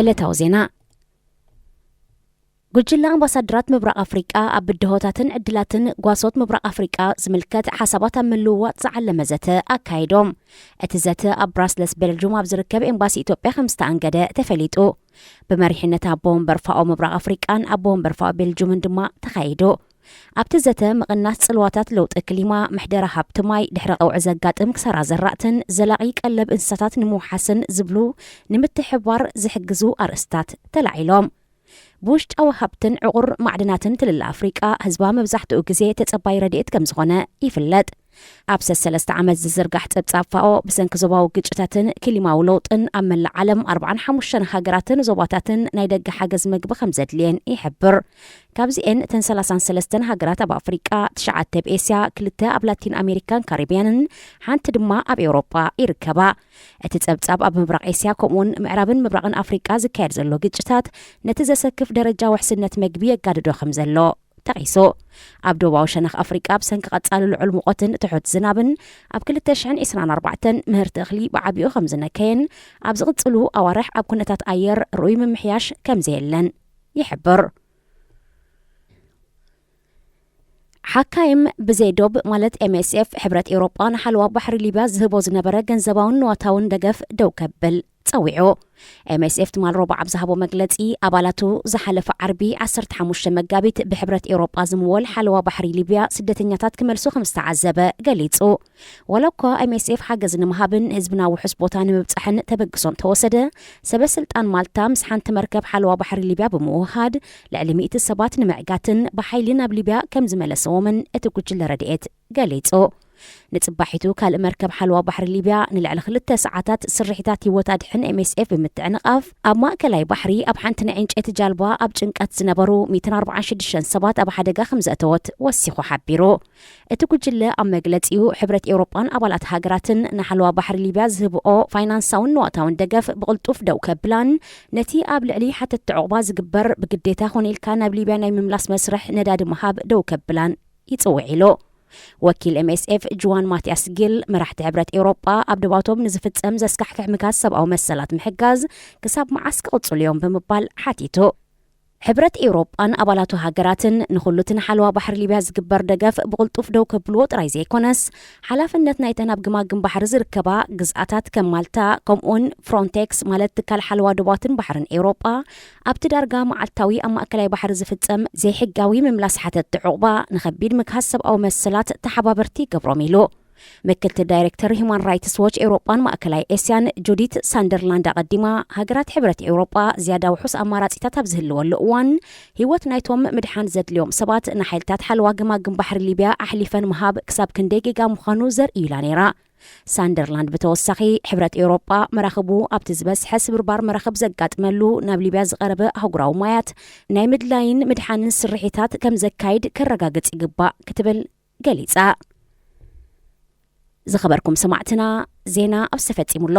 ዕለታዊ ዜና ጉጅለ ኣምባሳደራት ምብራቕ ኣፍሪቃ ኣብ ብድሆታትን ዕድላትን ጓሶት ምብራቕ ኣፍሪቃ ዝምልከት ሓሳባት ኣብ ምልውዋጥ ዝዓለመ ዘተ ኣካይዶም። እቲ ዘተ ኣብ ብራስለስ ቤልጅየም ኣብ ዝርከብ ኤምባሲ ኢትዮጵያ ከም ዝተኣንገደ ተፈሊጡ። ብመሪሕነት ኣቦ ወንበር ፋኦ ምብራቕ ኣፍሪቃን ኣቦ ወንበር ፋኦ ቤልጅየምን ድማ ተኻይዱ። ኣብቲ ዘተ ምቕናስ ጽልዋታት ለውጢ ክሊማ ምሕደራ ሃብቲ ማይ ድሕሪ ቀውዒ ዘጋጥም ክሰራ ዘራእትን ዘላቒ ቀለብ እንስሳታት ንምውሓስን ዝብሉ ንምትሕብባር ዝሕግዙ ኣርእስታት ተላዒሎም። ብውሽጣዊ ሃብትን ዕቑር ማዕድናትን ትልል ኣፍሪቃ ህዝባ መብዛሕትኡ ግዜ ተጸባይ ረድኤት ከም ዝኾነ ይፍለጥ። ኣብ 3 ዓመት ዝዝርጋሕ ጸብጻብ ፋኦ ብሰንኪ ዞባዊ ግጭታትን ክሊማዊ ለውጥን ኣብ መላእ ዓለም 45 ሃገራትን ዞባታትን ናይ ደገ ሓገዝ መግቢ ከም ዘድልየን ይሕብር። ካብዚአን እተን 33 ሃገራት ኣብ ኣፍሪቃ፣ 9 ኣብ ኤስያ፣ 2 ኣብ ላቲን ኣሜሪካን ካሪብያንን ሓንቲ ድማ ኣብ ኤውሮጳ ይርከባ። እቲ ጸብጻብ ኣብ ምብራቕ ኤስያ ከምኡውን ምዕራብን ምብራቕን ኣፍሪቃ ዝካየድ ዘሎ ግጭታት ነቲ ዘሰክፍ ደረጃ ውሕስነት መግቢ የጋድዶ ከም ዘሎ ተቂሱ። ኣብ ደቡባዊ ሸነኽ ኣፍሪቃ ብሰንኪ ቀጻሊ ልዑል ሙቐትን ትሑት ዝናብን ኣብ 2024 ምህርቲ እኽሊ ብዓቢኡ ከም ዝነከየን ኣብ ዝቕጽሉ ኣዋርሕ ኣብ ኩነታት ኣየር ርኡይ ምምሕያሽ ከም ዘየለን ይሕብር። ሓካይም ብዘይዶብ ማለት MSF ሕብረት ኤውሮጳ ንሓለዋ ባሕሪ ሊብያ ዝህቦ ዝነበረ ገንዘባውን ንዋታውን ደገፍ ደው ከብል ጸዊዑ። MSF ትማል ሮባ ኣብ ዝሃቦ መግለጺ ኣባላቱ ዝሓለፈ ዓርቢ 15 መጋቢት ብሕብረት ኤውሮጳ ዝምወል ሓለዋ ባሕሪ ሊብያ ስደተኛታት ክመልሱ ከም ዝተዓዘበ ገሊጹ። ወላ እኳ MSF ሓገዝ ንምሃብን ህዝብና ውሑስ ቦታ ንምብጻሕን ተበግሶን ተወሰደ፣ ሰበስልጣን ማልታ ምስ ሓንቲ መርከብ ሓለዋ ባሕሪ ሊብያ ብምውሃድ ልዕሊ 100 ሰባት ንምዕጋትን ብሓይሊ ናብ ሊብያ ከም ዝመለሰዎምን እቲ ጉጅለ ረድኤት ገሊጹ። ንጽባሒቱ ካልእ መርከብ ሓለዋ ባሕሪ ሊብያ ንልዕሊ 2 ሰዓታት ስርሒታት ህይወት ኣድሕን MSF ብምትዕንቓፍ ኣብ ማእከላይ ባሕሪ ኣብ ሓንቲ ናይ ዕንጨይቲ ጃልባ ኣብ ጭንቀት ዝነበሩ 146 ሰባት ኣብ ሓደጋ ከም ዘእተወት ወሲኹ ሓቢሩ። እቲ ጉጅለ ኣብ መግለጺኡ ሕብረት ኤውሮጳን ኣባላት ሃገራትን ንሓለዋ ባሕሪ ሊብያ ዝህብኦ ፋይናንሳውን ንዋታውን ደገፍ ብቕልጡፍ ደው ከብላን ነቲ ኣብ ልዕሊ ሓተቲ ዕቑባ ዝግበር ብግዴታ ኾነ ኢልካ ናብ ሊብያ ናይ ምምላስ መስርሕ ነዳዲ ምሃብ ደው ከብላን ይጽውዕ ኢሉ። ወኪል MSF ጁዋን ማቲያስ ጊል መራሕቲ ሕብረት ኤውሮጳ ኣብ ደባቶም ንዝፍጸም ዘስካሕክሕ ምካዝ ሰብኣዊ መሰላት ምሕጋዝ ክሳብ መዓስ ክቕጽሉ እዮም ብምባል ሓቲቱ። ሕብረት ኤውሮጳን ኣባላቱ ሃገራትን ንኹሉትን ሓለዋ ባሕሪ ሊብያ ዝግበር ደገፍ ብቕልጡፍ ደው ከብልዎ ጥራይ ዘይኮነስ ሓላፍነት ናይተን ኣብ ግማግም ባሕሪ ዝርከባ ግዝኣታት ከም ማልታ ከምኡውን ፍሮንቴክስ ማለት ትካል ሓለዋ ደባትን ባሕርን ኤውሮጳ ኣብቲ ዳርጋ መዓልታዊ ኣብ ማእከላይ ባሕሪ ዝፍጸም ዘይሕጋዊ ምምላስ ሓተቲ ዕቑባ ንኸቢድ ምክሃዝ ሰብኣዊ መሰላት ተሓባበርቲ ገብሮም ኢሉ። ምክትል ዳይሬክተር ሂውማን ራይትስ ዎች ኤውሮጳን ማእከላይ ኤስያን ጁዲት ሳንደርላንድ ኣቐዲማ ሃገራት ሕብረት ኤውሮጳ ዝያዳ ውሑስ ኣማራጺታት ኣብ ዝህልወሉ እዋን ህይወት ናይቶም ምድሓን ዘድልዮም ሰባት ንሓይልታት ሓለዋ ግማግም ባሕሪ ሊብያ ኣሕሊፈን ምሃብ ክሳብ ክንደይ ጌጋ ምዃኑ ዘርኢዩላ ነይራ። ሳንደርላንድ ብተወሳኺ ሕብረት ኤውሮጳ መራኽቡ ኣብቲ ዝበስሐ ስብርባር መራኽብ ዘጋጥመሉ ናብ ሊብያ ዝቐረበ ኣህጉራዊ ማያት ናይ ምድላይን ምድሓንን ስርሒታት ከም ዘካይድ ከረጋግጽ ይግባእ ክትብል ገሊጻ። ዝኸበርኩም ሰማዕትና ዜና ኣብ ዝተፈጺሙሎ